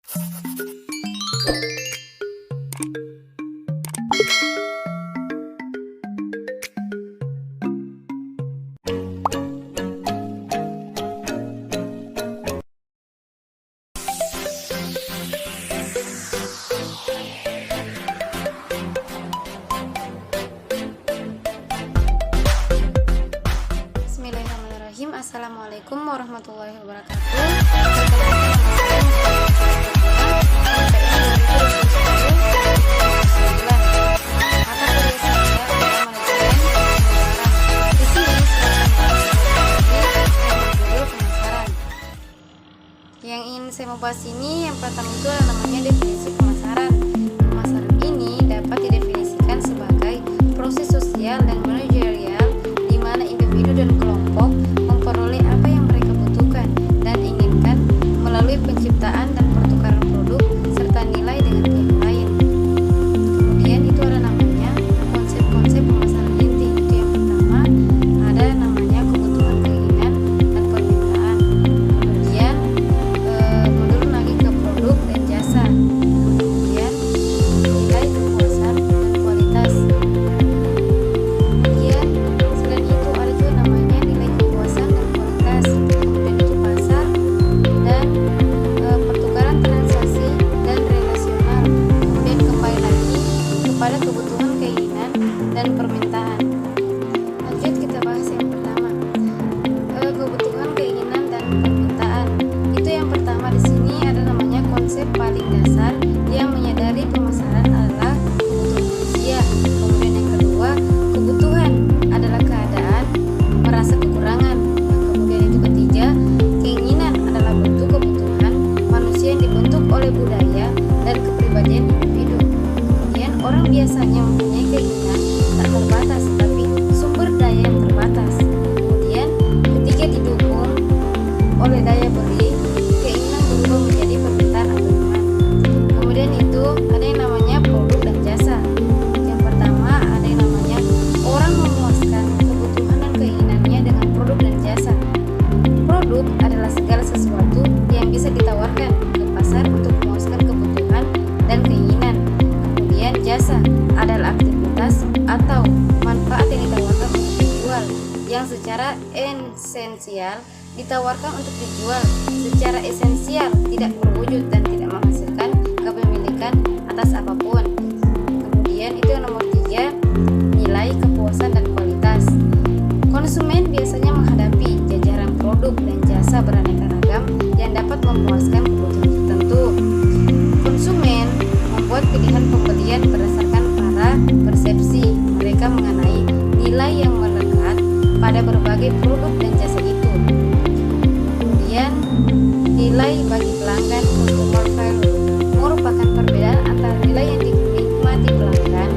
Bismillahirrahmanirrahim. Assalamualaikum warahmatullahi wabarakatuh. Yang ingin saya mau bahas ini, yang pertama itu namanya definisi pemasaran. Pemasaran ini dapat didefinisikan sebagai proses sosial dan manajerial di mana individu dan kelompok memperoleh apa yang mereka butuhkan dan inginkan melalui penciptaan dan pertukaran produk serta nilai dengan pihak lain. Kemudian itu ada namanya konsep-konsep pemasaran inti. Itu yang pertama ada namanya kebutuhan, keinginan, dan permintaan. Kemudian menurun lagi ke produk dan jasa. Kemudian nilai, kepuasan, dan kualitas. Kemudian selain itu ada juga namanya nilai, kepuasan, dan kualitas. Kemudian itu pasar dan pertukaran transaksi dan relasional. Kemudian kembali lagi kepada kebutuhan, keinginan, dan permintaan. Lanjut kita bahas yang pertama, kebutuhan, keinginan, dan permintaan. Itu yang pertama di sini ada namanya konsep paling dasar yang menyadari pemasaran adalah kebutuhan manusia. Kemudian yang kedua, kebutuhan adalah keadaan merasa kekurangan. Kemudian itu ketiga, keinginan adalah bentuk kebutuhan manusia yang dibentuk oleh budaya dan kepribadian individu. Kemudian orang biasanya mempunyai keinginan tak terbatas, tapi sumber daya yang terbatas. Kemudian ketika didukung oleh daya beli, keinginan berubah menjadi permintaan atau demand. Kemudian itu ada yang namanya produk dan jasa. Yang pertama ada yang namanya orang memuaskan kebutuhan dan keinginannya dengan produk dan jasa. Produk adalah segala sesuatu yang bisa ditawarkan ke pasar untuk memuaskan kebutuhan dan keinginan. Kemudian jasa adalah aktivitas atau manfaat yang ditawarkan untuk dijual, yang secara esensial ditawarkan untuk dijual secara esensial, tidak berwujud dan tidak menghasilkan kepemilikan atas apapun. Kemudian itu yang nomor 3, nilai, kepuasan, dan kualitas. Konsumen biasanya menghadapi jajaran produk dan jasa beraneka ragam yang dapat memuaskan kebutuhan tertentu. Konsumen membuat pilihan pembelian berdasarkan para persepsi mereka mengenai nilai yang melekat pada berbagai produk dan jasa itu. Kemudian nilai bagi pelanggan, consumer value, merupakan perbedaan antara nilai yang dinikmati pelanggan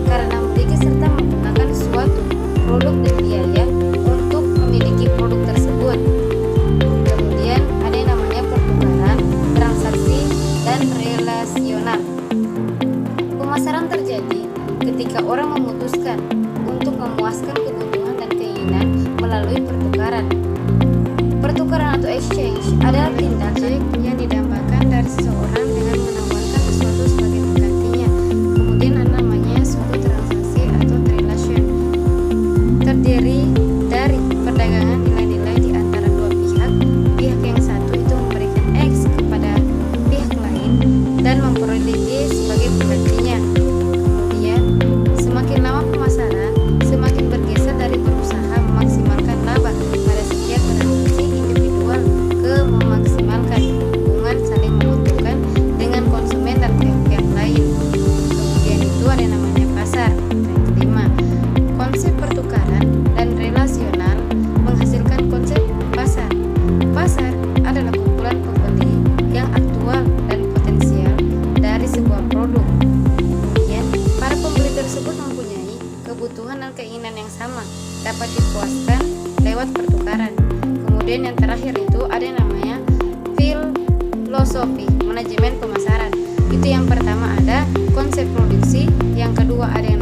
karena memiliki serta menggunakan suatu produk dan biaya untuk memiliki produk tersebut. Kemudian ada yang namanya pertukaran, transaksi, dan relasional. Pemasaran terjadi ketika orang memutuskan untuk memuaskan kebutuhan dan keinginan melalui pertukaran. Pertukaran atau exchange adalah tindakan yang didambakan dari seseorang dengan menawarkan sesuatu sebagai penggantinya. Kemudian ada namanya suatu transaksi atau relation. Terdiri dari perdagangan nilai-nilai di antara dua pihak. Pihak yang satu itu memberikan X kepada pihak lain dan memperoleh Y sebagai penggantinya. Kemudian semakin lama pemasaran, semakin bergeser dari berusaha memaksimalkan laba pada setiap transaksi individual ke memaksimalkan hubungan saling menguntungkan dengan konsumen dan pihak lain. Kemudian itu ada yang namanya pasar. Yang kelima, konsep pertukaran dan relasional menghasilkan konsep pasar. Pasar adalah kumpulan pembeli yang aktual dan potensial dari sebuah produk. Kemudian para pembeli tersebut mempunyai kebutuhan dan keinginan yang sama, dapat dipuaskan lewat pertukaran. Kemudian yang terakhir itu ada yang namanya filosofi manajemen pemasaran. Itu yang pertama ada konsep produksi, yang kedua ada yang